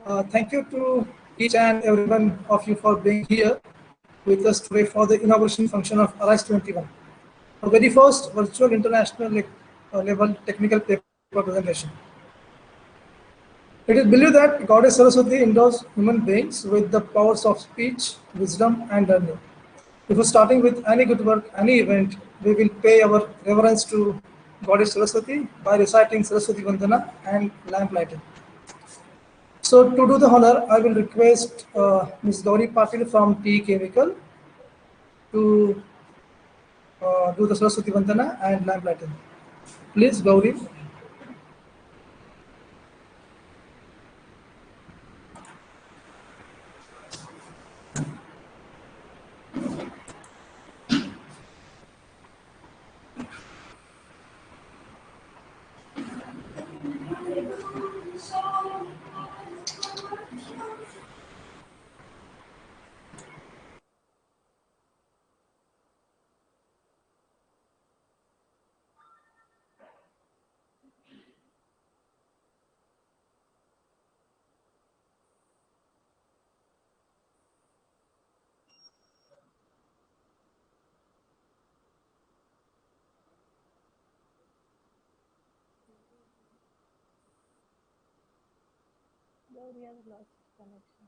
Thank you to each and every one of you for being here with us today for the inauguration function of Arise 21, our very first virtual international level technical paper presentation. It is believed that Goddess Saraswati endows human beings with the powers of speech, wisdom, and learning. Before starting with any good work, any event, we will pay our reverence to Goddess Saraswati by reciting Saraswati Vandana and lamp lighting. So to do the honor, I will request Ms. Gauri Patil from T Chemical to do the Saraswati Vandana and lamp lighting. Please, Gauri. Gauri has lost connection.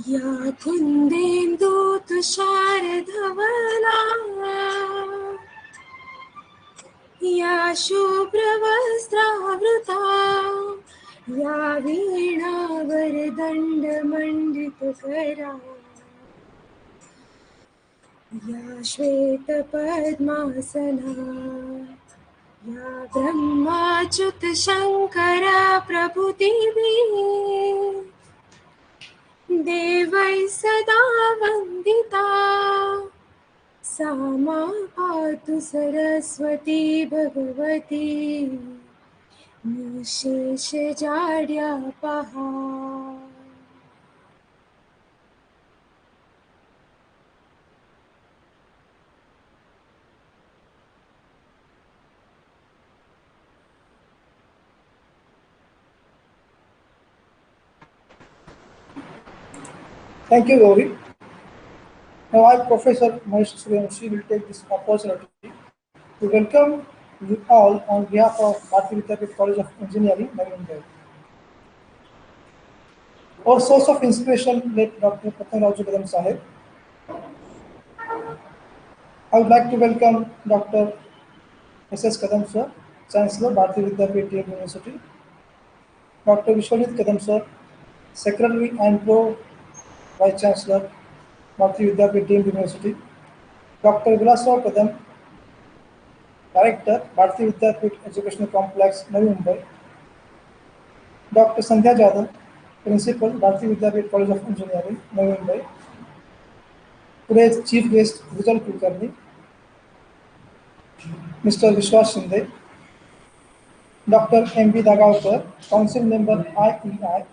या कुन्देन्दु तुषारधवला या शुभ्रवस्त्रावृता या वीणावरदण्डमण्डितकरा या श्वेतपद्मासना या ब्रह्माच्युतशङ्करा प्रभृतिभिः देवैः सदा वन्दिता सा मा पातु Saraswati Bhagwati निःशेषजाड्यापहा. Thank you, Gauri. Now, I, Professor Suryawanshi, will take this opportunity to welcome you all on behalf of Bharati Vidyapeeth College of Engineering, Navi, Mumbai. Our source of inspiration, late Dr. Raju Kadam Sahib. I would like to welcome Dr. S.S. Kadam Sir, Chancellor, Bharati Vidyapeeth University. Dr. Vishwajit Kadam Sir, Secretary and Pro Vice Chancellor, Bharati Vidyapeeth University. Dr. Vilasav Kadam, Director, Bharati Vidyapeeth Educational Complex, Navi, Mumbai. Dr. Sandhya Jadhav, Principal, Bharati Vidyapeeth College of Engineering, Navi, Mumbai. Today's Chief Guest, Vijay Kulkarni, Mr. Vishwas Shinde, Dr. M.B. Dagavkar, Council Member IEI,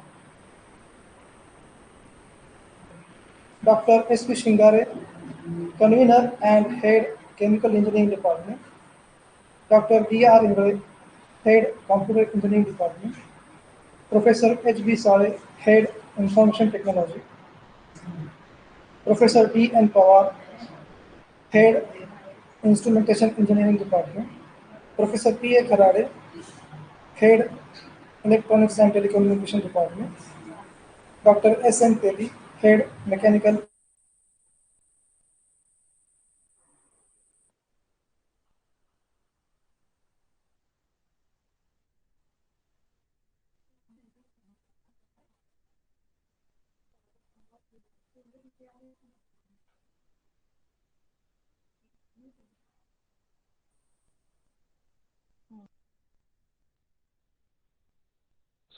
Dr. S.V. Shingare, Convener and Head Chemical Engineering Department, Dr. D.R. Ingre, Head Computer Engineering Department, Professor H.B. Sale, Head Information Technology, Professor D.N. Pawar, Head Instrumentation Engineering Department, Professor P.A. Kharade, Head Electronics and Telecommunication Department, Dr. S.N. Teli, Head Mechanical.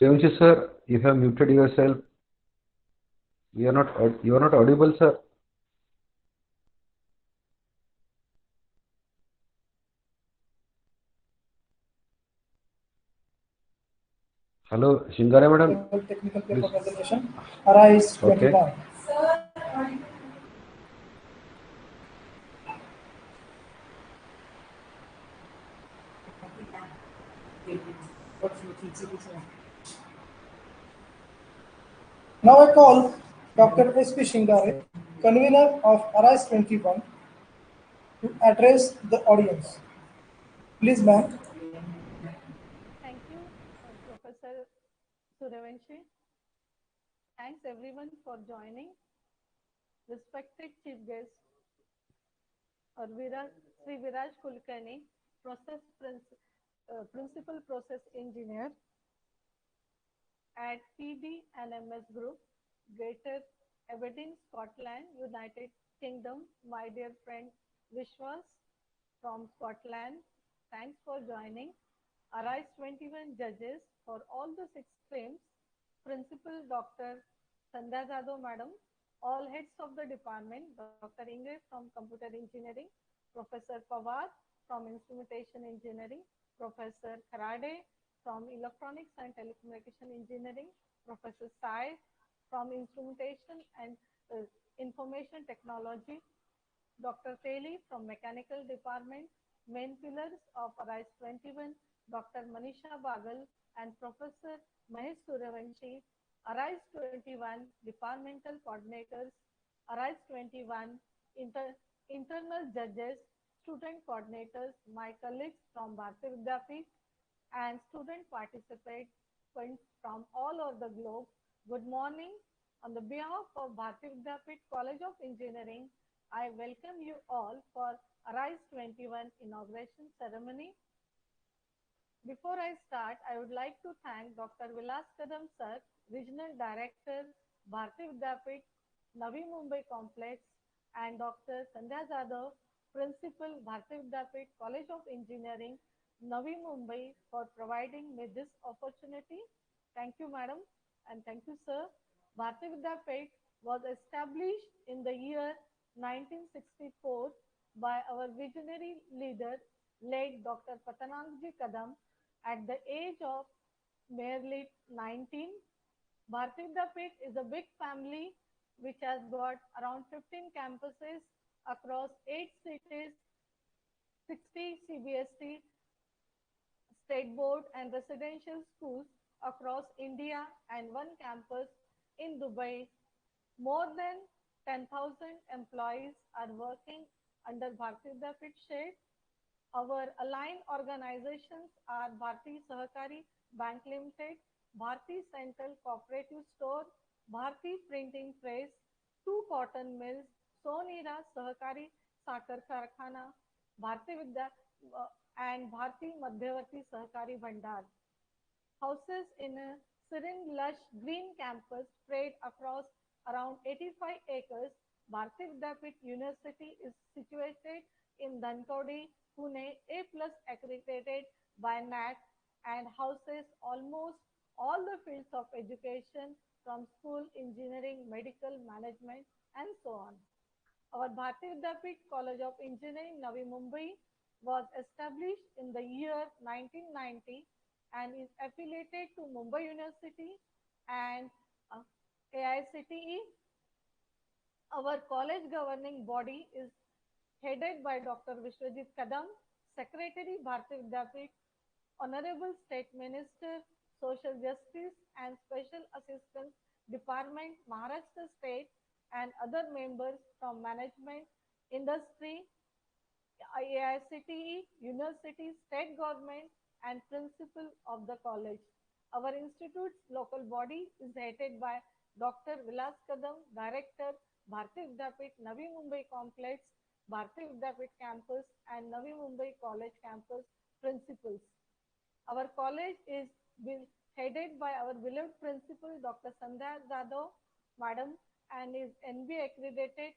Suryawanshi sir, you have muted yourself. You are not audible, sir. Hello, Shingare madam. Technical paper Please. presentation. Arise Okay. 21. Now I call Dr. S.P. Shingare, convener of Arise 21, to address the audience. Please, ma'am. Thank you, Professor Suryawanshi. Thanks everyone for joining. Respected Chief Guest, Sri Viraj Kulkarni, Principal Process Engineer at PD and MS Group, Greater Aberdeen, Scotland, United Kingdom. My dear friend Vishwas from Scotland, thanks for joining. Arise 21 judges for all the 6 streams, Principal Dr. Sandhya Jadhav Madam, all heads of the department, Dr. Ingre from Computer Engineering, Professor Pawar from Instrumentation Engineering, Professor Kharade from Electronics and Telecommunication Engineering, Professor Sai from Instrumentation and Information Technology, Dr. Teli from Mechanical Department, main pillars of Arise 21, Dr. Manisha Bagal and Professor Mahesh Suryawanshi, Arise 21, departmental coordinators, Arise 21, internal judges, student coordinators, my colleagues from Bharati Vidyapeeth, and student participants from all over the globe. Good morning. On the behalf of Bharati Vidyapeeth College of Engineering, I welcome you all for Arise 21 inauguration ceremony. Before I start, I would like to thank Dr. Vilas Kadam Sir, Regional Director, Bharati Vidyapeeth, Navi Mumbai Complex, and Dr. Sandhya Jadhav, Principal, Bharati Vidyapeeth College of Engineering, Navi Mumbai, for providing me this opportunity. Thank you, Madam, and thank you, Sir. Bharati Vidyapeeth was established in the year 1964 by our visionary leader, late Dr. Patanangji Kadam, at the age of merely 19. Bharati Vidyapeeth is a big family which has got around 15 campuses across 8 cities, 60 CBSE, state board and residential schools across India, and 1 campus in Dubai. More than 10,000 employees are working under Bharati Vidyapeeth shade. Our aligned organizations are Bharati Sahakari Bank Limited, Bharati Central Cooperative Store, Bharati Printing Press, 2 cotton mills, Sonira Sahakari Sakar Karkhana, Bharati Vidya and Bharati Madhyavarti Sahakari Bhandar. Houses in a serene, lush, green campus spread across around 85 acres. Bharati Vidyapeeth University is situated in Dhankodi, Pune, A+ accredited by NAC, and houses almost all the fields of education from school, engineering, medical, management, and so on. Our Bharati Vidyapeeth College of Engineering, Navi Mumbai, was established in the year 1990 and is affiliated to Mumbai University and AICTE. Our college governing body is headed by Dr. Vishwajit Kadam, Secretary Bharati Vidyapeeth, Honorable State Minister, Social Justice and Special Assistance Department, Maharashtra State, and other members from management, industry, IICTE, university, state government, and principal of the college. Our institute's local body is headed by Dr. Vilas Kadam, Director, Bharati Vidyapeeth Navi Mumbai Complex, Bharati Vidyapeeth Campus, and Navi Mumbai College Campus principals. Our college is headed by our beloved principal, Dr. Sandhya Jadhav, Madam, and is NB accredited.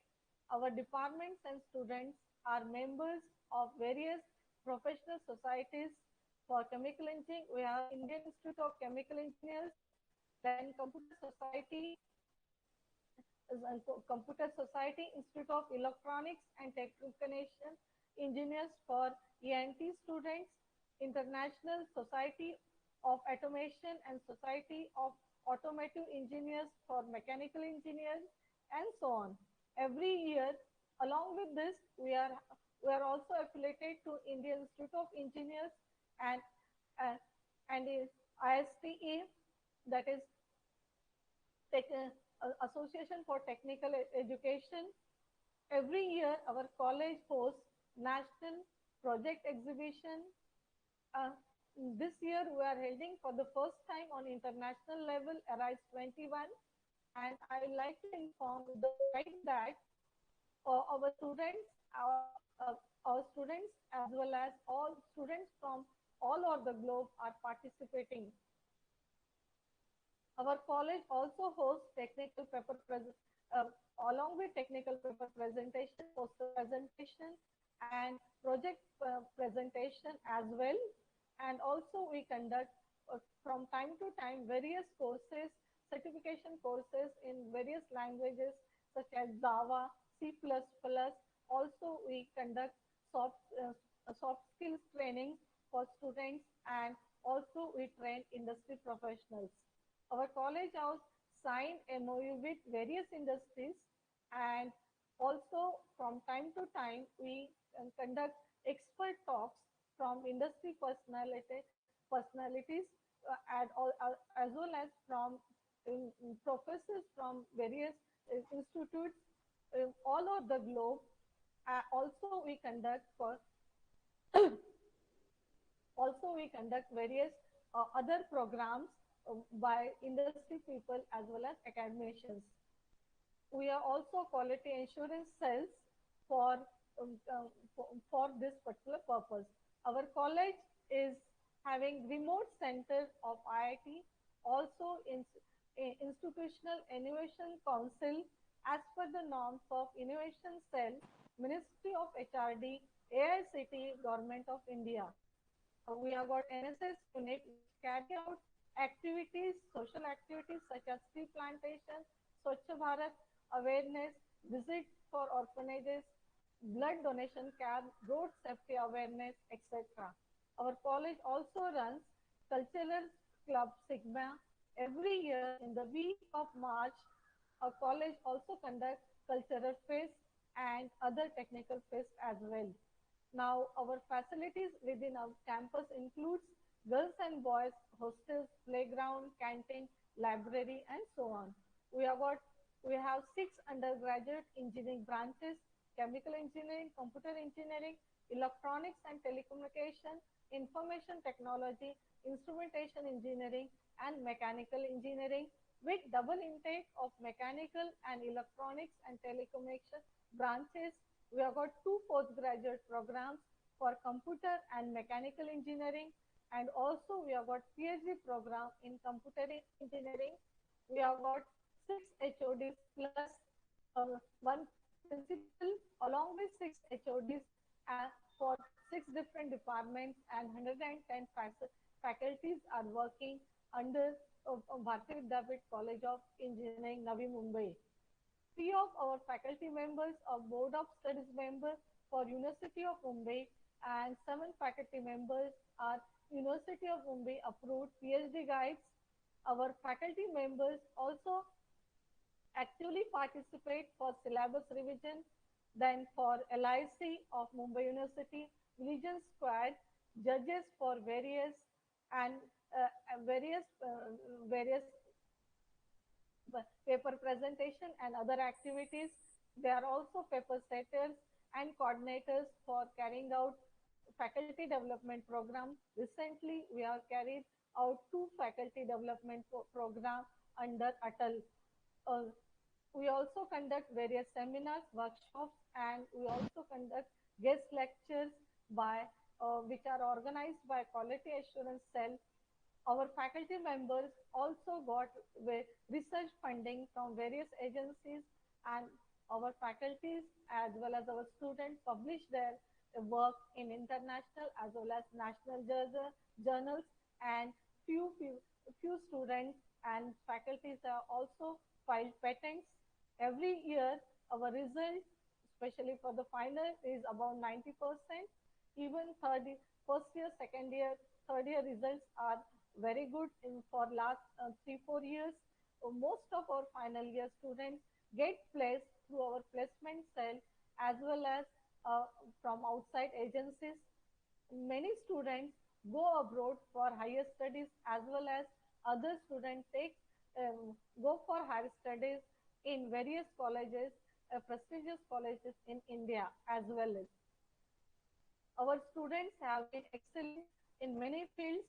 Our departments and students are members of various professional societies For chemical engineering, we have Indian Institute of Chemical Engineers, then Computer Society Institute of Electronics and Telecommunication Engineers for ENT students, International Society of Automation and Society of Automotive Engineers for Mechanical Engineers, and so on. Every year, along with this, we are also affiliated to Indian Institute of Engineers and uh, and is ISTA, that is Association for Technical Education. Every year, our college hosts national project exhibition. Uh, this year, we are holding for the first time on international level, Arise 21, and I would like to inform with the pride that our students, our students, as well as all students from all over the globe, are participating. Our college also hosts technical paper uh, along with technical paper presentation, poster presentation, and project presentation as well. And also we conduct from time to time various courses, certification courses in various languages such as Java, C++. Also we conduct soft skills training for students, and also we train industry professionals. Our college has signed MOU with various industries, and also from time to time we conduct expert talks from industry personalities as well as from professors from various institutes all over the globe. Also we conduct for also we conduct various other programs by industry people as well as academicians. We are also quality assurance cells for, for this particular purpose. Our college is having remote center of IIT, also in institutional innovation council as per the norms of innovation cell, Ministry of HRD, AICT, Government of India. We have got NSS unit which carry out activities, social activities such as tree plantation, Swachh Bharat awareness, visit for orphanages, blood donation camp, road safety awareness, etc. Our college also runs cultural club Sigma every year in the week of March. Our college also conducts cultural fest and other technical fest as well. Now, our facilities within our campus includes girls and boys hostels, playground, canteen, library, and so on. We have got we have 6 undergraduate engineering branches: chemical engineering, computer engineering, electronics and telecommunication, information technology, instrumentation engineering, and mechanical engineering, with double intake of mechanical and electronics and telecommunication branches. We have got 2 postgraduate programs for computer and mechanical engineering, and also we have got PhD program in computer engineering. We have got 6 HODs plus one principal along with 6 HODs for 6 different departments, and 110 faculties are working under Bharati Vidyapeeth College of Engineering, Navi, Mumbai. 3 of our faculty members are Board of Studies members for University of Mumbai, and 7 faculty members are University of Mumbai approved PhD guides. Our faculty members also actively participate for syllabus revision, then for LIC of Mumbai University, Religion Squad, judges for and various paper presentation and other activities. They are also paper setters and coordinators for carrying out faculty development program. Recently, we have carried out 2 faculty development program under ATAL. Uh, we also conduct various seminars, workshops, and we also conduct guest lectures by which are organized by Quality Assurance Cell. Our faculty members also got research funding from various agencies, and our faculties as well as our students publish their work in international as well as national journals, and few students and faculties are also filed patents. Every year, our result, especially for the final, is about 90%. Even first year, second year, third year results are very good for last 3-4 years. Most of our final year students get placed through our placement cell as well as from outside agencies. Many students go abroad for higher studies as well as other students go for higher studies in various colleges, prestigious colleges in India as well as. Our students have been excellent in many fields.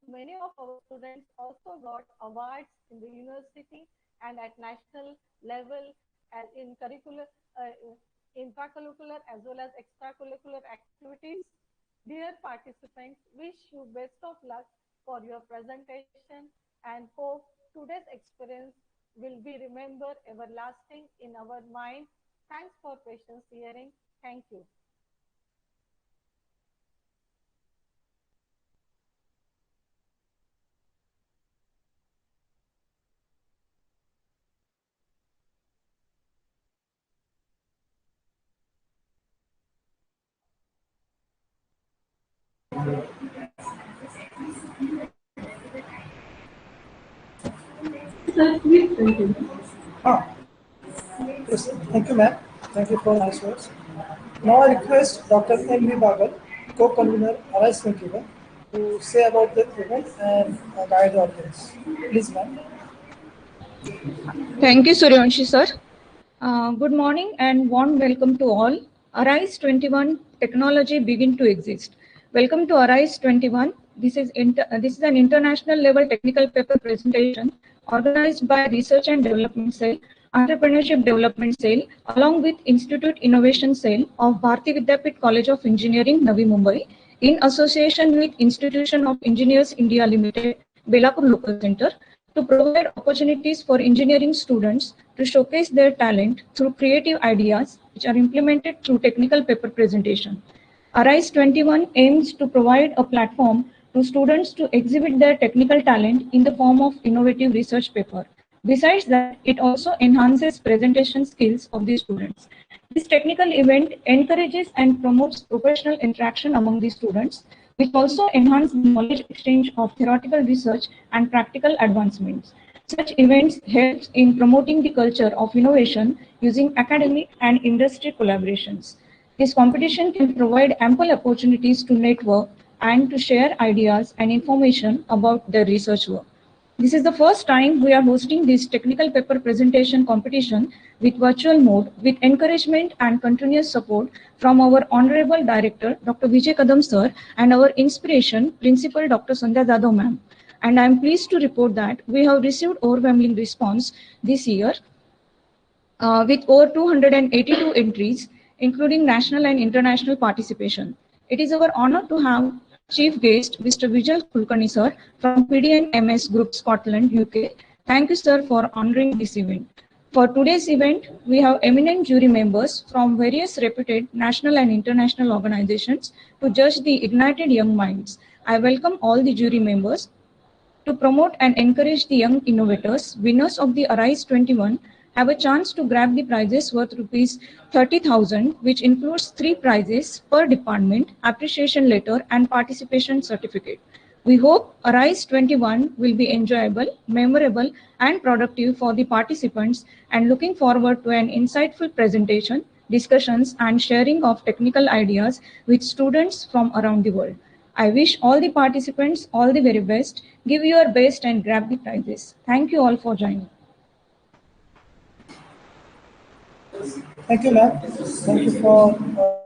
Many of our students also got awards in the university and at national level as in curricular, intracurricular as well as extracurricular activities. Dear participants, wish you best of luck for your presentation and hope today's experience will be remembered everlasting in our mind. Thanks for patience hearing. Thank you. Ah, yes, thank you, ma'am. Thank you for nice words. Now I request Dr. N.V. Bagal, co-convener Arise 21, to say about the event and guide the audience. Please, ma'am. Thank you, Suryawanshi sir. Good morning and warm welcome to all. Arise 21 technology begin to exist. Welcome to Arise 21. This is an international level technical paper presentation organized by Research and Development Cell, Entrepreneurship Development Cell, along with Institute Innovation Cell of Bharati Vidyapeeth College of Engineering, Navi, Mumbai, in association with Institution of Engineers India Limited, Belapur Local Center, to provide opportunities for engineering students to showcase their talent through creative ideas which are implemented through technical paper presentation. Arise 21 aims to provide a platform to students to exhibit their technical talent in the form of innovative research paper. Besides that, it also enhances presentation skills of the students. This technical event encourages and promotes professional interaction among the students, which also enhance the knowledge exchange of theoretical research and practical advancements. Such events help in promoting the culture of innovation using academic and industry collaborations. This competition can provide ample opportunities to network and to share ideas and information about their research work. This is the first time we are hosting this technical paper presentation competition with virtual mode with encouragement and continuous support from our Honorable Director, Dr. Vijay Kadam Sir, and our inspiration, Principal Dr. Sandhya Jadhav Ma'am. And I am pleased to report that we have received overwhelming response this year with over 282 entries, including national and international participation. It is our honor to have Chief Guest, Mr. Vijay Kulkarni Sir from PDN MS Group, Scotland, UK. Thank you, sir, for honoring this event. For today's event, we have eminent jury members from various reputed national and international organizations to judge the ignited young minds. I welcome all the jury members. To promote and encourage the young innovators, winners of the Arise 21 have a chance to grab the prizes worth rupees 30,000, which includes 3 prizes per department, appreciation letter, and participation certificate. We hope Arise 21 will be enjoyable, memorable, and productive for the participants, and looking forward to an insightful presentation, discussions, and sharing of technical ideas with students from around the world. I wish all the participants all the very best. Give your best and grab the prizes. Thank you all for joining. Thank you, ma'am. Thank you for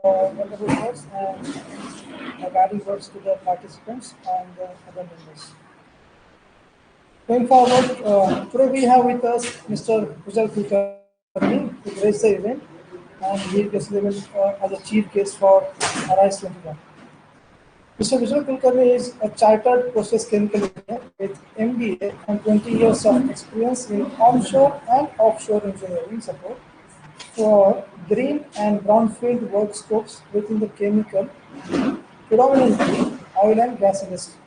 wonderful words and guiding words to the participants and the other members. Going forward, today we have with us Mr. Vijay Kulkarni to grace the event, and he is available as a chief guest for Arise 21. Mr. Vijay Kulkarni is a chartered process chemical engineer with MBA and 20 years of experience in onshore and offshore engineering support. for green and brownfield work scopes within the chemical, predominantly oil and gas industry.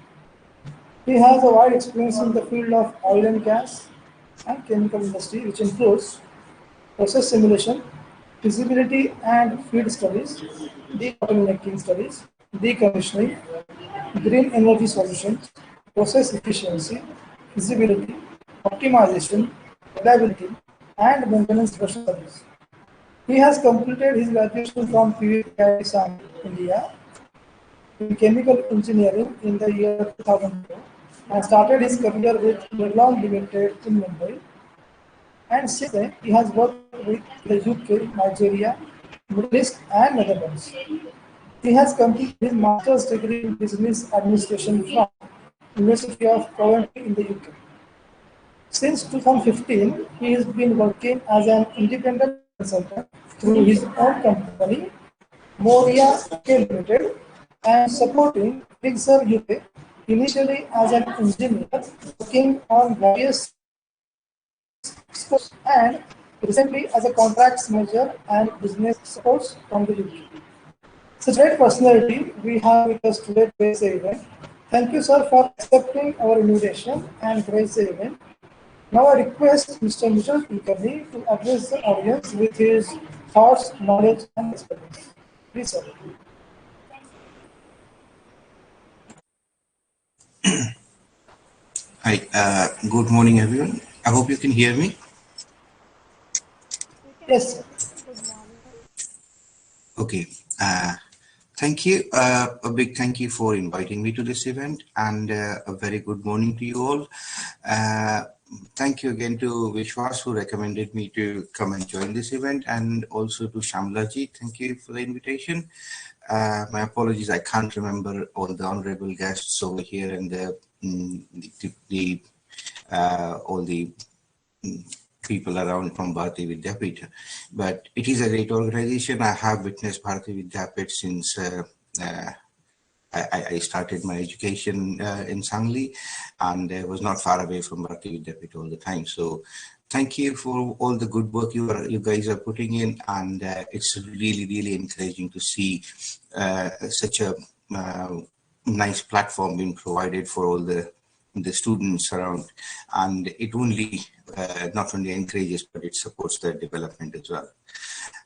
He has a wide experience in the field of oil and gas and chemical industry, which includes process simulation, feasibility and field studies, debottlenecking studies, decommissioning, green energy solutions, process efficiency, feasibility, optimization, reliability, and maintenance pressure studies. He has completed his graduation from PVIT, India, in chemical engineering in the year 2004 and started his career with Bagal Limited in Mumbai. And since then, he has worked with the UK, Nigeria, Middle East, and Netherlands. He has completed his master's degree in business administration from University of Coventry in the UK. Since 2015, he has been working as an independent consultant through his own company, Moria UK Limited, and supporting Pixar UK, initially as an engineer working on various scopes and recently as a contracts manager and business supports from the UK. Such a great personality we have with us today to grace the event. Thank you, sir, for accepting our invitation and grace the event. Now I request Mr. Mishal Kulkarni to address the audience with his thoughts, knowledge, and experience. Please, sir. Hi, good morning, everyone. I hope you can hear me. Yes, sir. Good morning. Okay. Thank you. A big thank you for inviting me to this event, and a very good morning to you all. Thank you again to Vishwas, who recommended me to come and join this event, and also to Shamlaji. Thank you for the invitation. My apologies, I can't remember all the honorable guests over here and all the people around from Bharati Vidyapeeth. But it is a great organization. I have witnessed Bharati Vidyapeeth since I started my education in Sangli, and I was not far away from Bharati Vidyapeeth all the time. So thank you for all the good work you guys are putting in, and it's really encouraging to see such a nice platform being provided for all the students around, and it only not only encourages but it supports their development as well.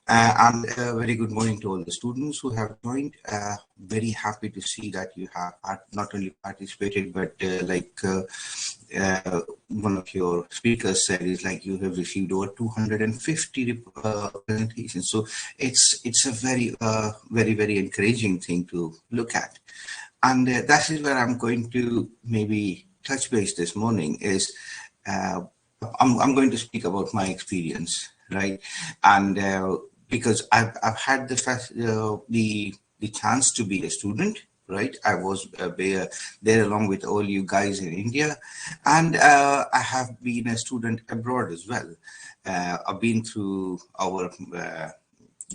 And very good morning to all the students who have joined. Very happy to see that you have not only participated, but like one of your speakers said, is like you have received over 250 presentations. So it's a very encouraging thing to look at. And that is where I'm going to maybe touch base this morning is I'm going to speak about my experience, right? And because I've had the chance to be a student, right? I was there along with all you guys in India, and I have been a student abroad as well. I've been through our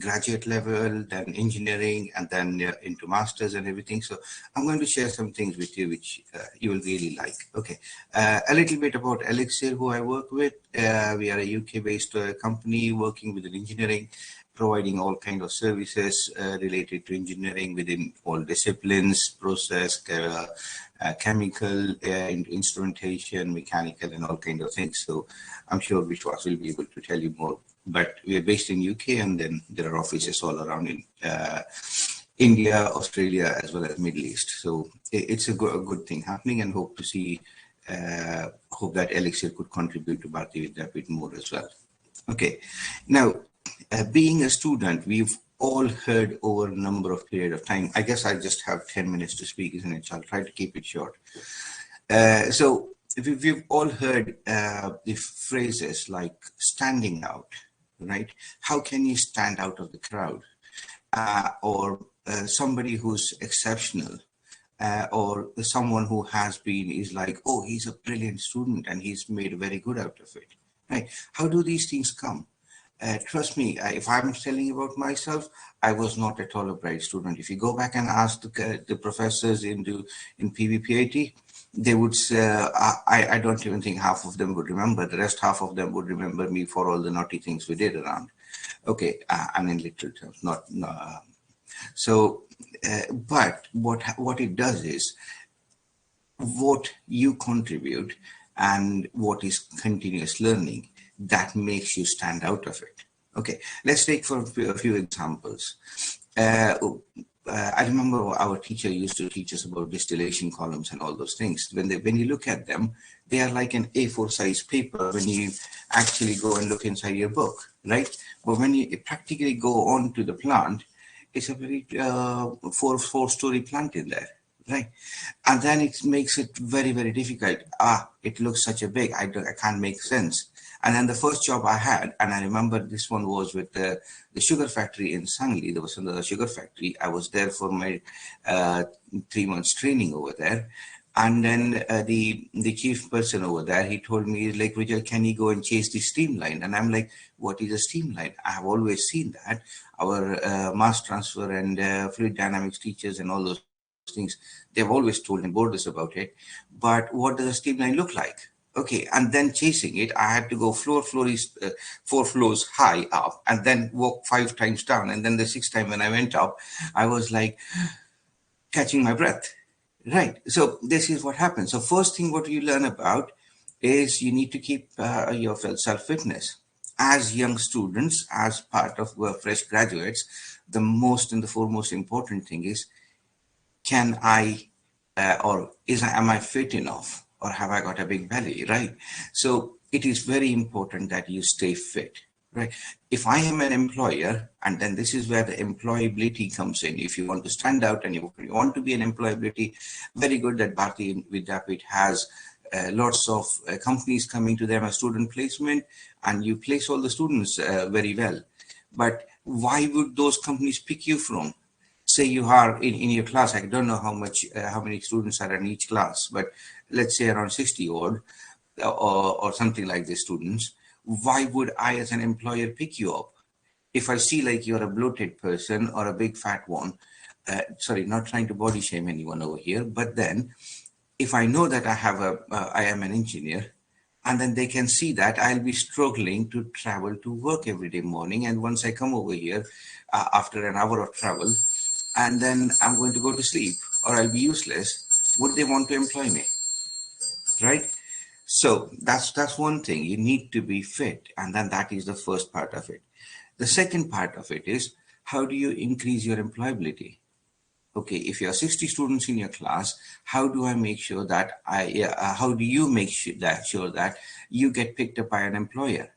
graduate level, then engineering, and then into masters and everything. So I'm going to share some things with you which you will really like. Okay, a little bit about Elixir, who I work with. We are a UK-based company working within engineering, providing all kinds of services related to engineering within all disciplines, process, chemical, instrumentation, mechanical, and all kinds of things. So I'm sure Vishwas will be able to tell you more. But we are based in UK, and then there are offices all around in India, Australia, as well as Middle East. So it's a good thing happening, and hope to see, hope that Elixir could contribute to Bharati Vidyapeeth more as well. Okay, now being a student, we've all heard over a number of period of time. I guess I just have 10 minutes to speak, isn't it? So I'll try to keep it short. So we've all heard the phrases like standing out, right? How can you stand out of the crowd? Or somebody who's exceptional, or someone who has been is like, oh, he's a brilliant student and he's made very good out of it, right? How do these things come? Trust me, if I'm telling about myself, I was not at all a bright student. If you go back and ask the professors in PVPIT, they would I don't even think half of them would remember. The rest half of them would remember me for all the naughty things we did around. Okay, and in literal terms, not so. But what it does is what you contribute and what is continuous learning that makes you stand out of it. Okay, let's take for a few examples. I remember our teacher used to teach us about distillation columns and all those things. When you look at them, they are like an A4 size paper when you actually go and look inside your book, right? But when you practically go on to the plant, it's a very four-story plant in there, right? And then it makes it very, very difficult. It looks such a big, I can't make sense. And then the first job I had, and I remember this one was with the sugar factory in Sangli. There was another sugar factory. I was there for my 3 months training over there. And then the chief person over there, he told me, like, Vijay, can you go and chase the streamline? And I'm like, what is a streamline? I have always seen that. Our mass transfer and fluid dynamics teachers and all those things, they've always told and bored us about it. But what does a streamline look like? Okay, and then chasing it, I had to go 4 floors high up and then walk 5 times down. And then the 6th time when I went up, I was like catching my breath. Right. So this is what happens. So first thing what you learn about is you need to keep your self-fitness. As young students, as part of fresh graduates, the most and the foremost important thing is, can I am I fit enough, or have I got a big belly, right? So it is very important that you stay fit, right? If I am an employer, and then this is where the employability comes in. If you want to stand out and you want to be an employability, very good that Bharati Vidyapeeth has lots of companies coming to them as student placement, and you place all the students very well. But why would those companies pick you from? Say you are in your class, I don't know how many students are in each class, but let's say around 60 odd or something like this students. Why would I as an employer pick you up? If I see like you're a bloated person or a big fat one, sorry, not trying to body shame anyone over here, but then if I know that I am an engineer, and then they can see that I'll be struggling to travel to work every day morning. And once I come over here after an hour of travel, and then I'm going to go to sleep or I'll be useless, would they want to employ me? Right? So that's one thing. You need to be fit. And then that is the first part of it. The second part of it is, how do you increase your employability? Okay, if you are 60 students in your class, how do I make sure that how do you make sure that you get picked up by an employer?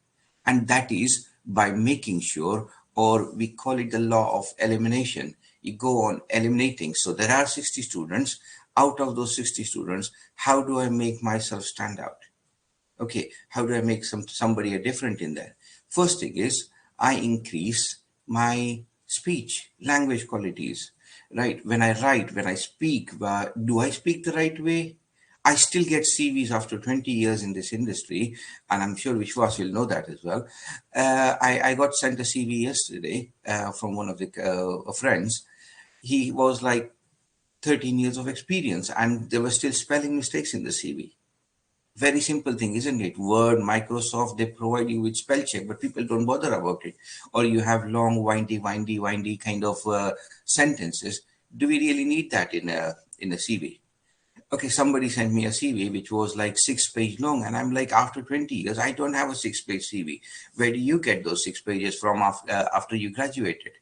And that is by making sure, or we call it the law of elimination. You go on eliminating. So there are 60 students. Out of those 60 students, how do I make myself stand out? Okay, how do I make somebody different in there? First thing is, I increase my speech, language qualities, right? When I write, when I speak, do I speak the right way? I still get CVs after 20 years in this industry, and I'm sure Vishwas will know that as well. I got sent a CV yesterday from one of the friends. He was like 13 years of experience, and there were still spelling mistakes in the CV. Very simple thing, isn't it? Word, Microsoft, they provide you with spell check, but people don't bother about it. Or you have long, windy kind of sentences. Do we really need that in a CV? Okay, somebody sent me a CV which was like 6-page long, and I'm like, after 20 years, I don't have a 6-page CV. Where do you get those 6 pages from after you graduated?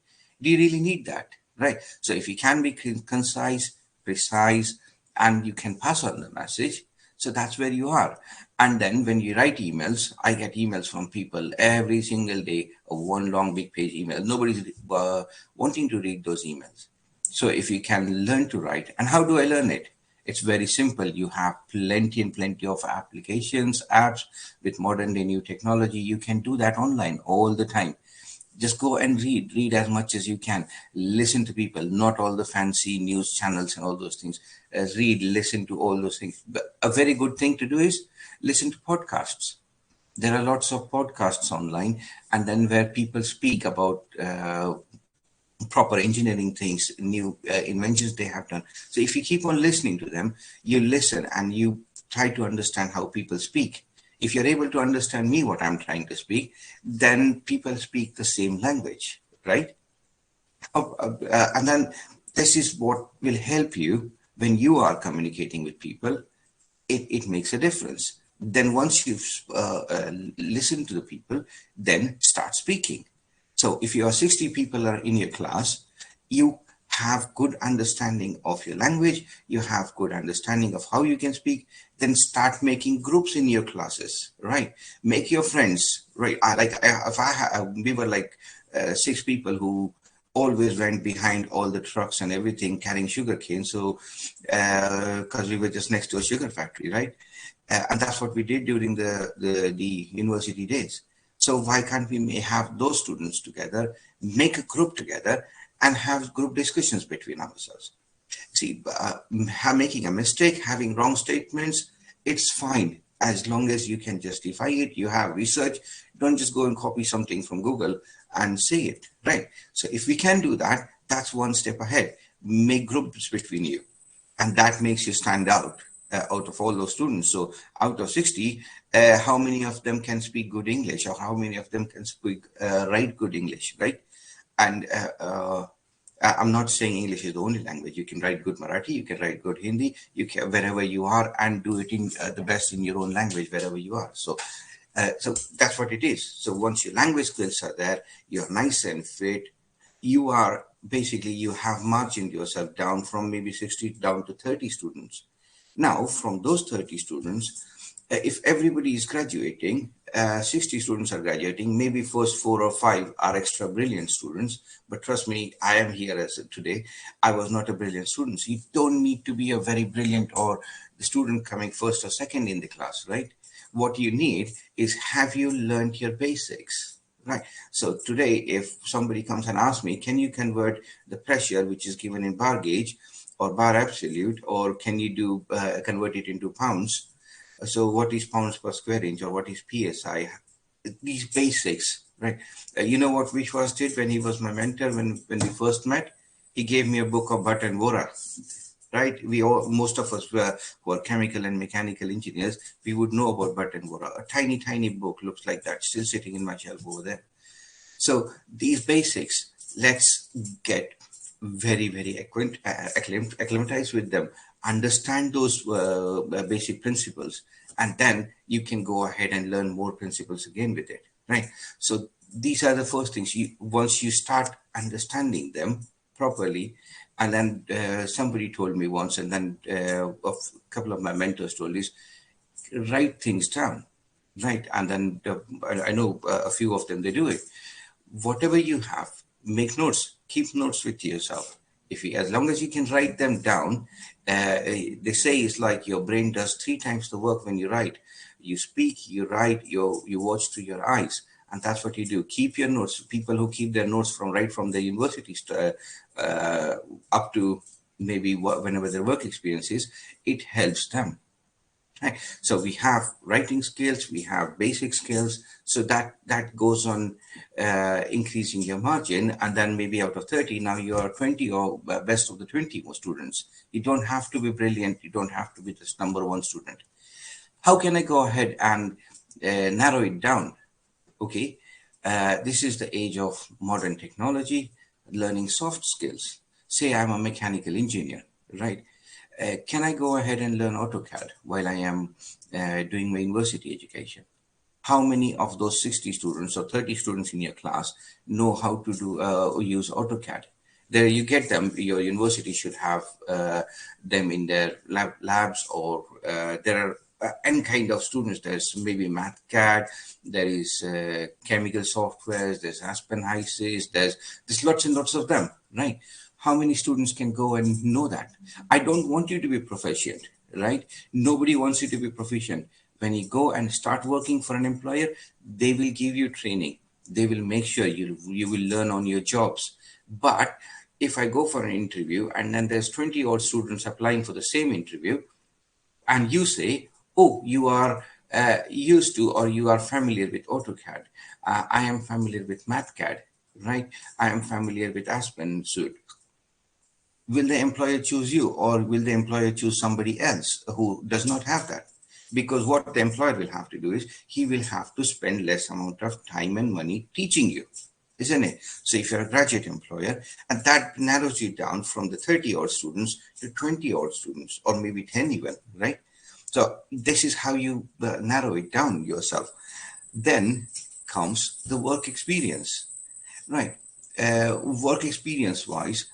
Do you really need that? Right? So if you can be concise, precise, and you can pass on the message, so that's where you are. And then when you write emails, I get emails from people every single day, a one long big page email. Nobody's wanting to read those emails. So if you can learn to write, and how do I learn it? It's very simple. You have plenty and plenty of applications, apps with modern day new technology. You can do that online all the time. Just go and read as much as you can. Listen to people, not all the fancy news channels and all those things. Read, listen to all those things. But a very good thing to do is listen to podcasts. There are lots of podcasts online, and then where people speak about proper engineering things, new inventions they have done. So if you keep on listening to them, you listen and you try to understand how people speak. If you're able to understand me, what I'm trying to speak, then people speak the same language, right? And then this is what will help you when you are communicating with people. It makes a difference. Then once you've listened to the people, then start speaking. So if you are 60 people are in your class, you have good understanding of your language, you have good understanding of how you can speak, then start making groups in your classes, right? Make your friends, right? We were like 6 people who always went behind all the trucks and everything carrying sugar cane. So, because we were just next to a sugar factory, right? And that's what we did during the university days. So why can't we have those students together, make a group together, and have group discussions between ourselves? See, making a mistake, having wrong statements, it's fine as long as you can justify it. You have research. Don't just go and copy something from Google and say it, right? So if we can do that, that's one step ahead. Make groups between you, and that makes you stand out of all those students. So out of 60, how many of them can speak good English, or how many of them can speak write good English, right? And I'm not saying English is the only language. You can write good Marathi, you can write good Hindi, you can wherever you are, and do it in the best in your own language wherever you are. So that's what it is. So once your language skills are there, you're nice and fit, you are basically, you have margined yourself down from maybe 60 down to 30 students. Now, from those 30 students, if everybody is graduating, 60 students are graduating, maybe first 4 or 5 are extra brilliant students. But trust me, I am here as today. I was not a brilliant student. So you don't need to be a very brilliant or the student coming first or second in the class, right? What you need is, have you learned your basics? Right. So today, if somebody comes and asks me, can you convert the pressure which is given in bar gauge or bar absolute, or can you do convert it into pounds? So what is pounds per square inch, or what is PSI? These basics, right? You know what Vishwas did when he was my mentor, when we first met? He gave me a book of Bhatt and Vora. Right, we all, most of us who are chemical and mechanical engineers, we would know about Bhatt and Vora. A tiny book looks like that, still sitting in my shelf over there. So these basics, let's get very acclimatized with them, understand those basic principles, and then you can go ahead and learn more principles again with it, right? So these are the first things. Once you start understanding them properly, and then somebody told me once, and then a couple of my mentors told me, write things down, right? And then I know a few of them, they do it. Whatever you have, make notes, keep notes with yourself. As long as you can write them down, they say it's like your brain does 3 times the work when you write. You speak, you write, you watch through your eyes. And that's what you do. Keep your notes. People who keep their notes from the university up to maybe whenever their work experience is, it helps them. Right. So we have writing skills, we have basic skills. So that goes on increasing your margin. And then maybe out of 30, now you are 20 or best of the 20 more students. You don't have to be brilliant. You don't have to be this number 1 student. How can I go ahead and narrow it down? Okay, this is the age of modern technology, learning soft skills. Say I'm a mechanical engineer, right? Can I go ahead and learn AutoCAD while I am doing my university education? How many of those 60 students or 30 students in your class know how to use AutoCAD? There you get them. Your university should have them in their labs, or there are any kind of students. There's maybe MathCAD, there is chemical softwares, there's Aspen HYSYS, there's lots and lots of them, right? How many students can go and know that? I don't want you to be proficient, right? Nobody wants you to be proficient. When you go and start working for an employer, they will give you training. They will make sure you will learn on your jobs. But if I go for an interview and then there's 20 odd students applying for the same interview, and you say, oh, you are used to, or you are familiar with AutoCAD. I am familiar with MathCAD. right? I am familiar with Aspen suit. Will the employer choose you, or will the employer choose somebody else who does not have that? Because what the employer will have to do is he will have to spend less amount of time and money teaching you, isn't it? So if you're a graduate employer, and that narrows you down from the 30 odd students to 20 odd students, or maybe 10 even, right? So this is how you narrow it down yourself. Then comes the work experience, right? Work experience wise,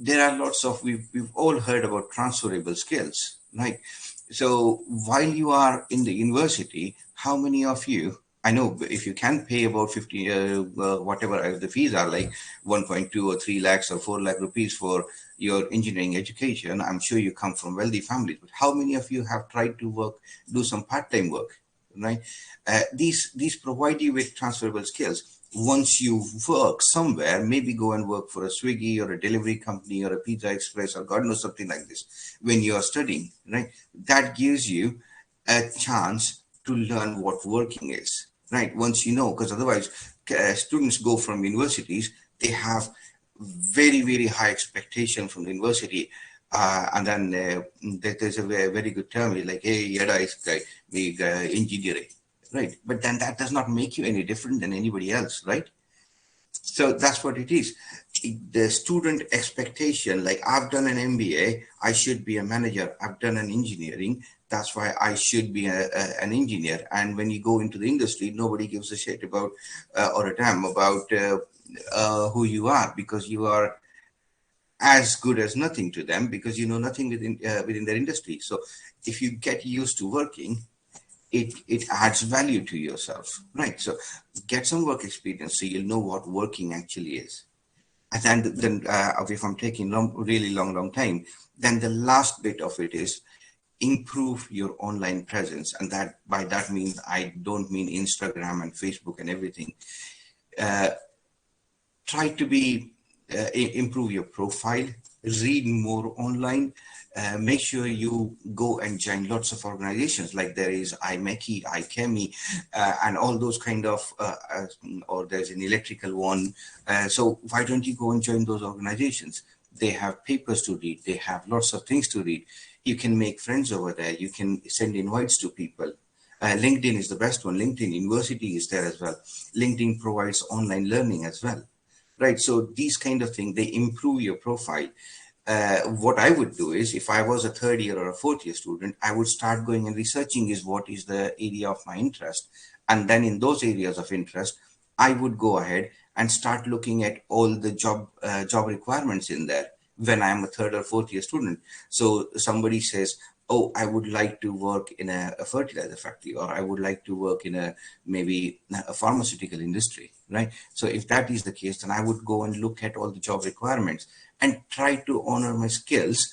there are lots of, we've all heard about transferable skills, right? So while you are in the university, how many of you, I know if you can pay about 50 whatever the fees are, like 1.2 or 3 lakhs or 4 lakh rupees for your engineering education, I'm sure you come from wealthy families, but how many of you have tried to work, do some part-time work, right? These provide you with transferable skills. Once you work somewhere, maybe go and work for a Swiggy or a delivery company or a Pizza Express or God knows something like this when you are studying, right? That gives you a chance to learn what working is, right? Once you know, because otherwise students go from universities, they have very, very high expectation from the university. And then there's a very good term, like, hey, yada is engineering, right? But then that does not make you any different than anybody else, right? So that's what it is. The student expectation, like I've done an MBA, I should be a manager. I've done an engineering, that's why I should be an engineer. And when you go into the industry, nobody gives a shit about or a damn about who you are, because you are as good as nothing to them, because you know nothing within their industry. So if you get used to working, it adds value to yourself, right? So get some work experience so you'll know what working actually is. And then if I'm taking really long time, then the last bit of it is improve your online presence. And that, by that means, I don't mean Instagram and Facebook and everything. Try to be improve your profile, read more online, make sure you go and join lots of organizations, like there is IMECI, IChemI, and all those kind of, or there's an electrical one. So why don't you go and join those organizations? They have papers to read, they have lots of things to read. You can make friends over there, you can send invites to people. LinkedIn is the best one. LinkedIn University is there as well. LinkedIn provides online learning as well. Right, so these kind of things, they improve your profile. What I would do is, if I was a third year or a fourth year student, I would start going and researching is what is the area of my interest. And then in those areas of interest, I would go ahead and start looking at all the job requirements in there when I'm a third or fourth year student. So somebody says, oh, I would like to work in a fertilizer factory, or I would like to work in maybe a pharmaceutical industry, right? So if that is the case, then I would go and look at all the job requirements and try to honor my skills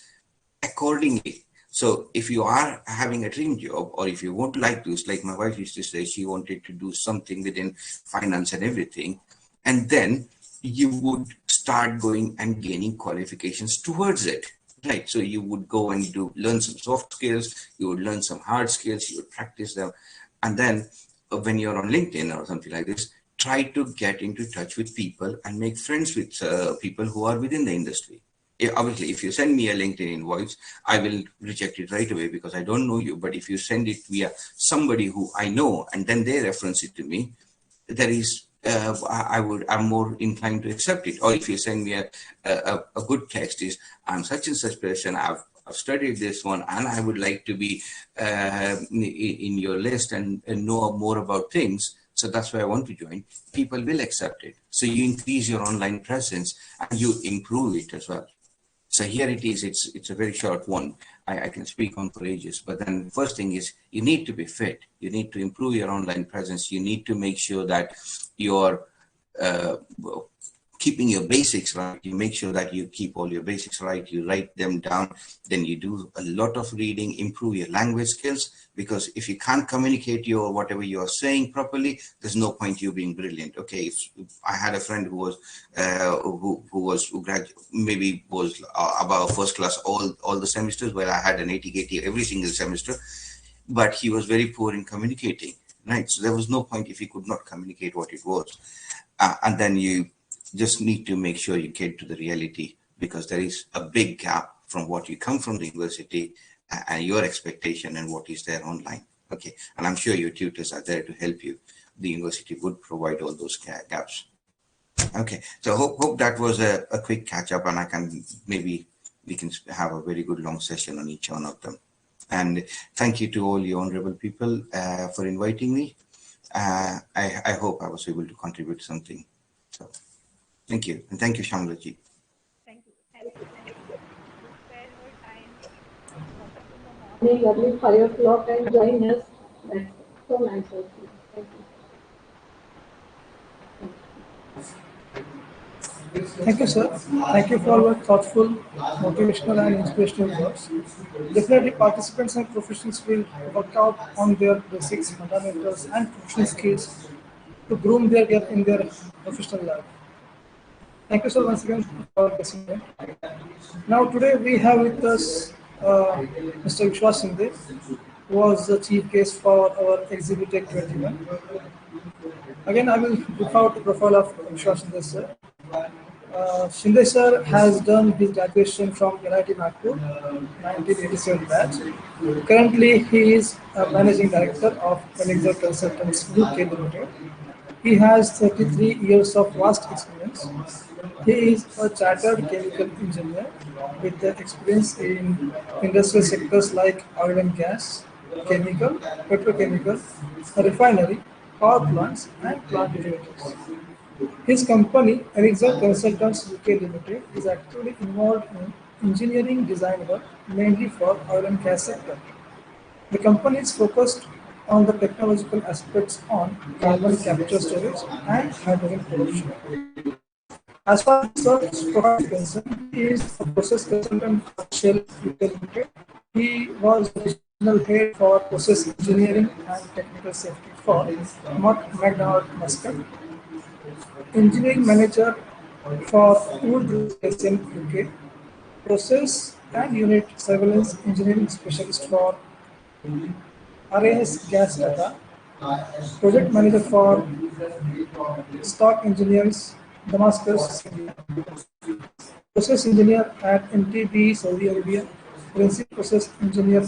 accordingly. So if you are having a dream job, or if you would like to, like my wife used to say, she wanted to do something within finance and everything, and then you would start going and gaining qualifications towards it. Right, so you would go and learn some soft skills, you would learn some hard skills, you would practice them. And then when you're on LinkedIn or something like this, try to get into touch with people and make friends with people who are within the industry. Obviously, if you send me a LinkedIn invoice, I will reject it right away because I don't know you. But if you send it via somebody who I know and then they reference it to me, there is I'm more inclined to accept it. Or if you send me a good text, is I'm such and such person, I've studied this one, and I would like to be in your list and know more about things. So that's why I want to join. People will accept it. So you increase your online presence and you improve it as well. So here it is. It's a very short one. I can speak on for ages. But then first thing is you need to be fit. You need to improve your online presence. You need to make sure that you're keeping your basics right. You make sure that you keep all your basics right. You write them down. Then you do a lot of reading, improve your language skills. Because if you can't communicate your whatever you are saying properly, there's no point you being brilliant. Okay, if I had a friend who was maybe was above first class all the semesters, where I had an 80 every single semester, but he was very poor in communicating. Right, so there was no point if he could not communicate what it was. And then you just need to make sure you get to the reality, because there is a big gap from what you come from the university and your expectation and what is there online. Okay, and I'm sure your tutors are there to help you. The university would provide all those gaps. Okay, so hope that was a quick catch up, and I can maybe we can have a very good long session on each one of them. And thank you to all you honorable people for inviting me. I hope I was able to contribute something. So thank you, and thank you, Shamlaji. Thank you. Thank you. You spare your time, got up in the morning early 5 o'clock and join us. That's so nice of you. Thank you. Thank you, sir. Thank you for your thoughtful, motivational, and inspirational words. Definitely, participants and professionals will work out on their basics, fundamentals, and professional skills to groom their career in their professional life. Thank you, sir, once again for listening. Now, today we have with us Mr. Vishwas Shinde, who was the chief guest for our Exhibit Tech 21. Again, I will put out the profile of Vishwas Shinde, sir. Shinde sir has done his graduation from NIT Nagpur, 1987 batch. Currently, he is a managing director of Elixir Consultants UK Limited. He has 33 years of vast experience. He is a chartered chemical engineer with the experience in industrial sectors like oil and gas, chemical, petrochemical, refinery, power plants, and plant derivatives. His company, Elixir Consultants UK Limited, is actively involved in engineering design work mainly for oil and gas sector. The company is focused on the technological aspects on carbon capture storage and hydrogen production. As far as research profile is concerned, he is a process consultant for Shell UK Limited. He was regional head for process engineering and technical safety for McDonald Muscat, engineering manager for Wood in UK, process and unit surveillance engineering specialist for RAS Gas Data, project manager for stock engineers, Damascus, Syria, process engineer at MTB, Saudi Arabia, principal process engineer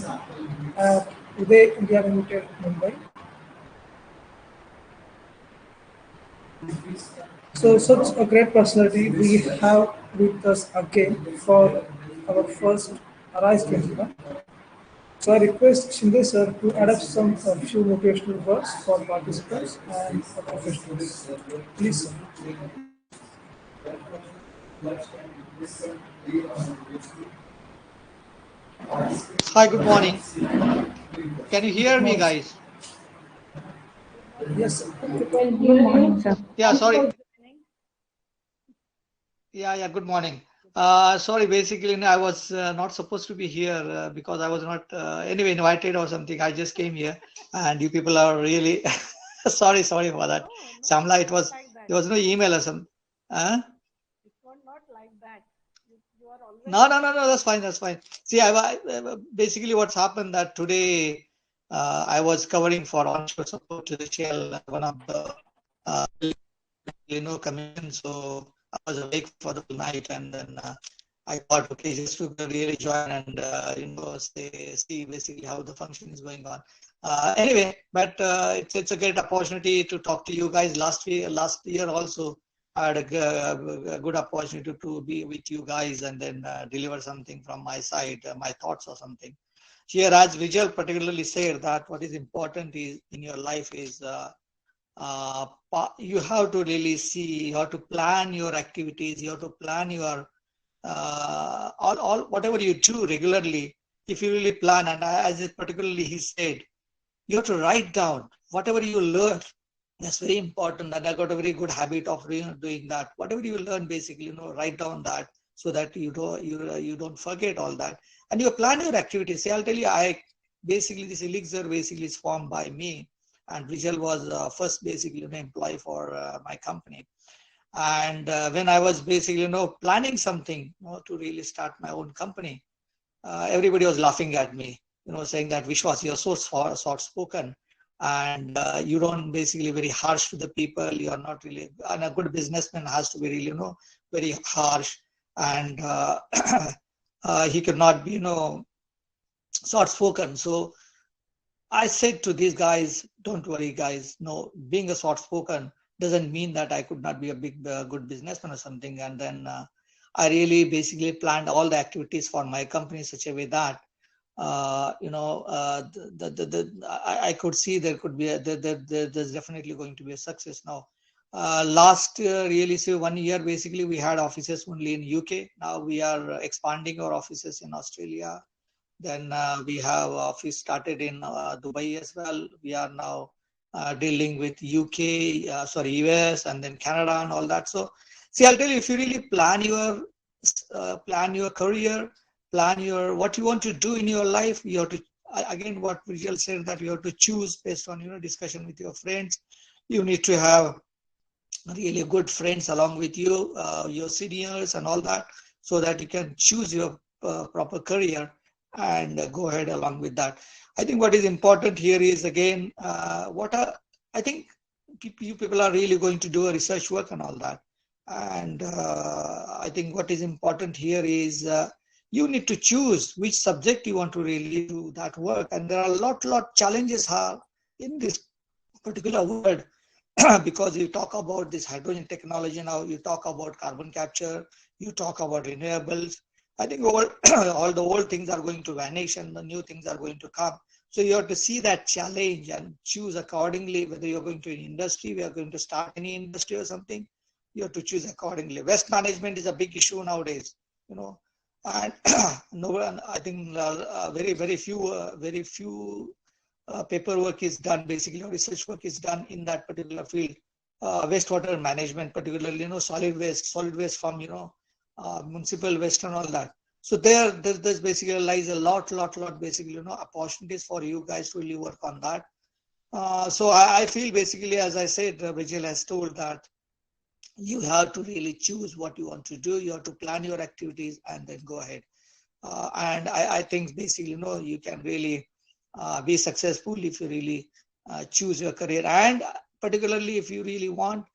at Uday India Limited, Mumbai. So such a great personality we have with us again for our first Arise 21. So I request Shinde sir to add up some few motivational words for participants and for professionals. Please, sir. Hi, good morning. Can you hear me, guys? Yes, sir. Can Good morning, sir. Yeah, sorry. joining. Yeah, good morning. Sorry, basically, I was not supposed to be here because I was not anyway invited or something. I just came here, and you people are really sorry for that. No, Samla, it's not like that. there was no email or something. It's not like that. You are always. No, that's fine. See, basically what's happened that today I was covering for onshore support to the Shell, one of the commission. So I was awake for the whole night, and then I thought, okay, just to really join and see basically how the function is going on. Anyway, but it's a great opportunity to talk to you guys. Last year also, I had a good opportunity to be with you guys and then deliver something from my side, my thoughts or something. Here, as Vijay particularly said, that what is important is in your life is you have to really see, you have to plan your activities, you have to plan your all whatever you do regularly. If you really plan, and as it particularly he said, you have to write down whatever you learn. That's very important, and I got a very good habit of doing that. Whatever you learn, basically, write down that so that you don't forget all that, and you plan your activities. See, I'll tell you, basically this Elixir basically is formed by me, and Vijay was first basically an employee for my company. And when I was basically planning something to really start my own company, everybody was laughing at me, saying that Vishwas, you're so soft spoken. and you don't basically very harsh to the people. You are not really, and a good businessman has to be really, very harsh, and he cannot be, soft spoken. So I said to these guys, don't worry, guys. No, being a soft spoken doesn't mean that I could not be a big, good businessman or something. And then I really basically planned all the activities for my company in such a way that, I could see there could be there's definitely going to be a success now. Last really say 1 year, basically we had offices only in UK. Now we are expanding our offices in Australia. Then we have office started in Dubai as well. We are now dealing with UK, US, and then Canada and all that. So, see, I'll tell you, if you really plan your career, plan your what you want to do in your life, you have to, again, what Vijay said, that you have to choose based on discussion with your friends. You need to have really good friends along with you, your seniors and all that, so that you can choose your proper career and go ahead along with that. I think what is important here is, again, I think you people are really going to do a research work and all that. And I think what is important here is you need to choose which subject you want to really do that work. And there are a lot challenges in this particular world. Because you talk about this hydrogen technology now, you talk about carbon capture, you talk about renewables. I think all the old things are going to vanish and the new things are going to come. So you have to see that challenge and choose accordingly, whether you're going to an industry, we are going to start any industry or something, you have to choose accordingly. Waste management is a big issue nowadays, and I think very few paperwork is done, basically, or research work is done in that particular field. Wastewater management, particularly, solid waste from, municipal waste and all that. So there's basically lies a lot basically, opportunities for you guys to really work on that. So I feel basically, as I said, Vijay has told that you have to really choose what you want to do. You have to plan your activities and then go ahead. And I think basically, you can really be successful if you really choose your career. And particularly if you really want,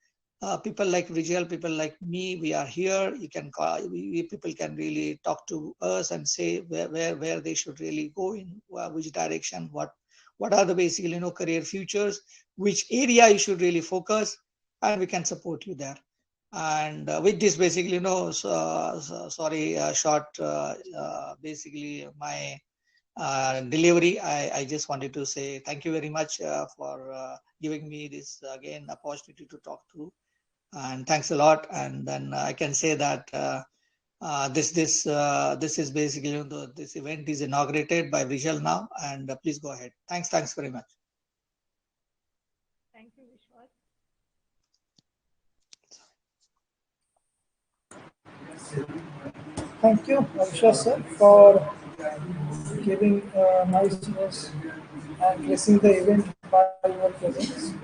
people like Vijay, people like me, we are here. You can call, people can really talk to us and say where they should really go in, which direction, what are the basically career futures, which area you should really focus, and we can support you there. And with this, basically, short, basically my delivery, I just wanted to say thank you very much for giving me this again opportunity to talk to, and thanks a lot. And then I can say that this is basically, this event is inaugurated by Vishal now, and please go ahead. Thanks very much. Thank you, Vishwas. Thank you, Vishwas sir, for giving nice news and blessing the event by your presence.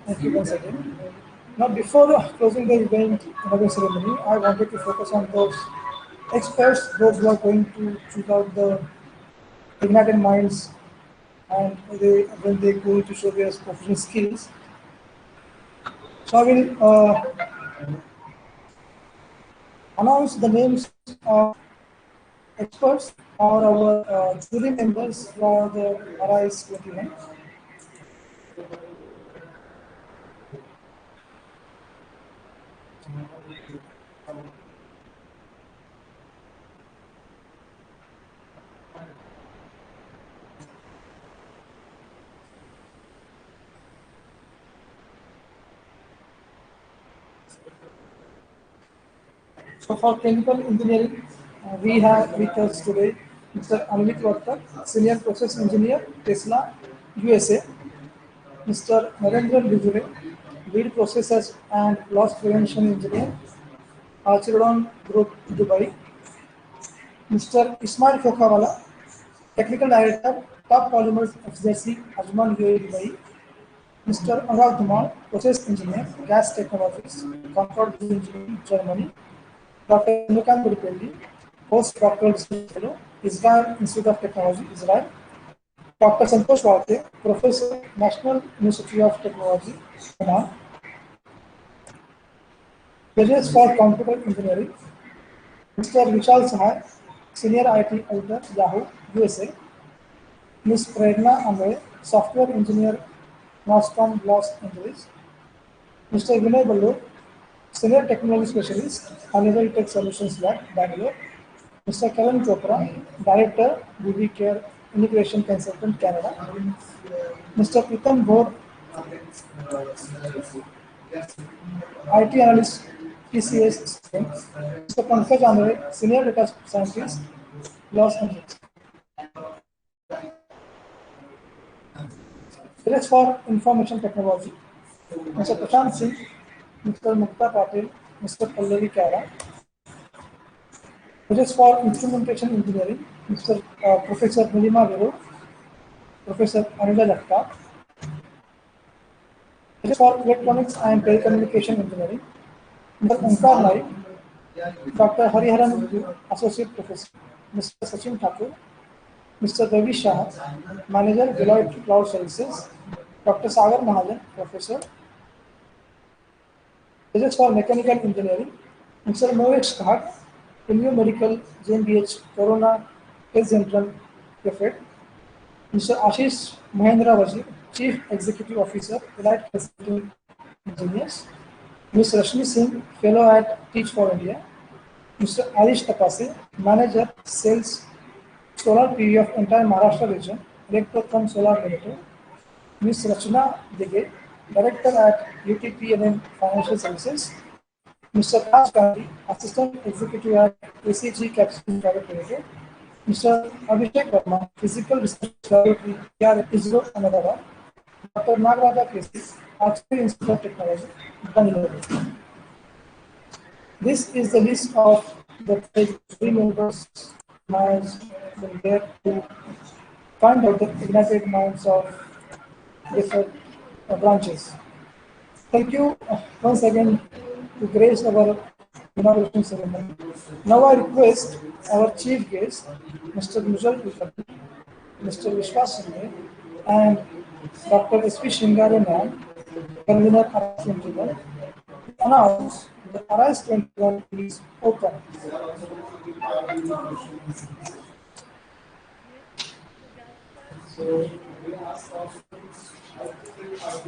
Thank you once again. Now, before closing the event inaugural ceremony, I wanted to focus on those experts, those who are going to choose out the ignited minds, and when they go to show their professional skills. So I will announce the names of experts or our jury members for the Arise 21. So for chemical engineering, we have with us today Mr. Amit Wattar, Senior Process Engineer, Tesla, USA. Mr. Narendra Bijure, Lead Processes and Loss Prevention Engineer, Archidon Group, Dubai. Mr. Ismail Khokawala, Technical Director, Top Polymers FZC, Ajman UAE, Dubai. Mr. Anurag Dhumar, Process Engineer, Gas Technologies, Concord Engineering, Germany. Dr. Chandrakant Gurupelli, Postdoctoral Research Fellow, Israel Institute of Technology, Israel. Dr. Santosh Wate, Professor, National Institute of Technology, Pune. Judges for Computer Engineering, Mr. Vishal Sahai, Senior IT Editor, Yahoo, USA. Ms. Prerna Ambe, Software Engineer, Nostrom, Los Angeles. Mr. Vinay Ballu, Senior Technology Specialist, Honeywell Tech Solutions Lab, Bangalore. Mr. Kevin Chopra, Director, BB Care Integration Consultant, Canada. Mr. Pritam Bhor, IT Analyst, TCS System. Mr. Pankaj Amre, Senior Data Scientist, Los Angeles. Village for Information Technology, Mr. Prashant Singh, Mr. Mukta Patil, Mr. Pallavi Kara. Village for Instrumentation Engineering, Mr. Professor Nilima Veru, Professor Anila Lakta. Village for Electronics and Telecommunication Engineering, Mr. Omkar Naik, Dr. Hariharan, Associate Professor, Mr. Sachin Thakur, Mr. Ravi Shah, Manager, Deloitte Cloud Services, Dr. Sagar Mahajan, Professor. Physics for Mechanical Engineering, Mr. Moesh Khat, Ilmu Medical, GmbH, Corona, Health Central, Prefect. Mr. Ashish Mahendra Wazir, Chief Executive Officer, Elite Consulting Engineers. Ms. Rashmi Singh, Fellow at Teach for India. Mr. Alish Tapase, Manager, Sales, Solar PV of entire Maharashtra region, Electrocom Solar Limited. Ms. Rachna Dege, Director at UTPNM Financial Services. Mr. Raj Gandhi, Assistant Executive at ACG Capital Private Limited. Mr. Abhishek Verma, Physical Research Laboratory, ISRO, Ahmedabad. Dr. Nagarada Kesi, Archery Institute of Technology, Bangalore. This is the list of the three members minds will get to find out the ignited minds of different branches. Thank you once again to grace our inauguration ceremony. Now I request our chief guest, Mr. Mujal Kulkarni, Mr. Vishwas Singh, and Dr. S.P. Shingare ma'am, convener Arise 21, to announce the Arise 21 is open. Hello. We all today just come to discuss at Arise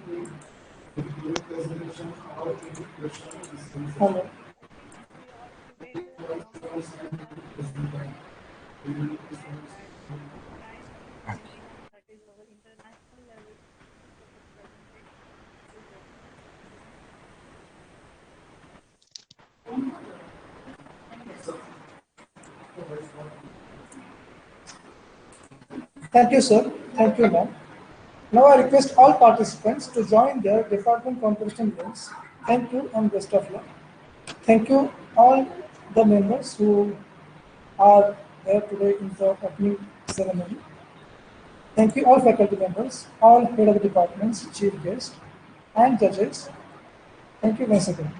2021, that is our international level presentation. Is open. Thank you, sir. Thank you, ma'am. Now I request all participants to join their department competition links. Thank you and best of luck. Thank you all the members who are there today in the opening ceremony. Thank you all faculty members, all head of the departments, chief guests, and judges. Thank you once again.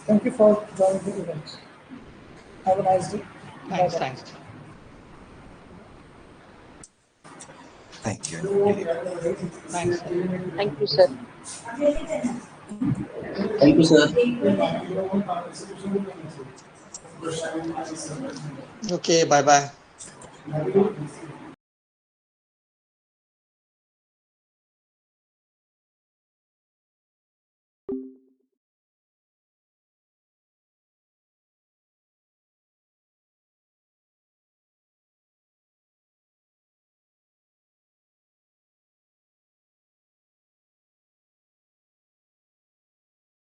Thank you for joining the event. Have a nice day. Thanks, Bye-bye. thanks. Thank you. Thanks, sir. Thank you, sir. Thank you, sir. Okay, bye-bye.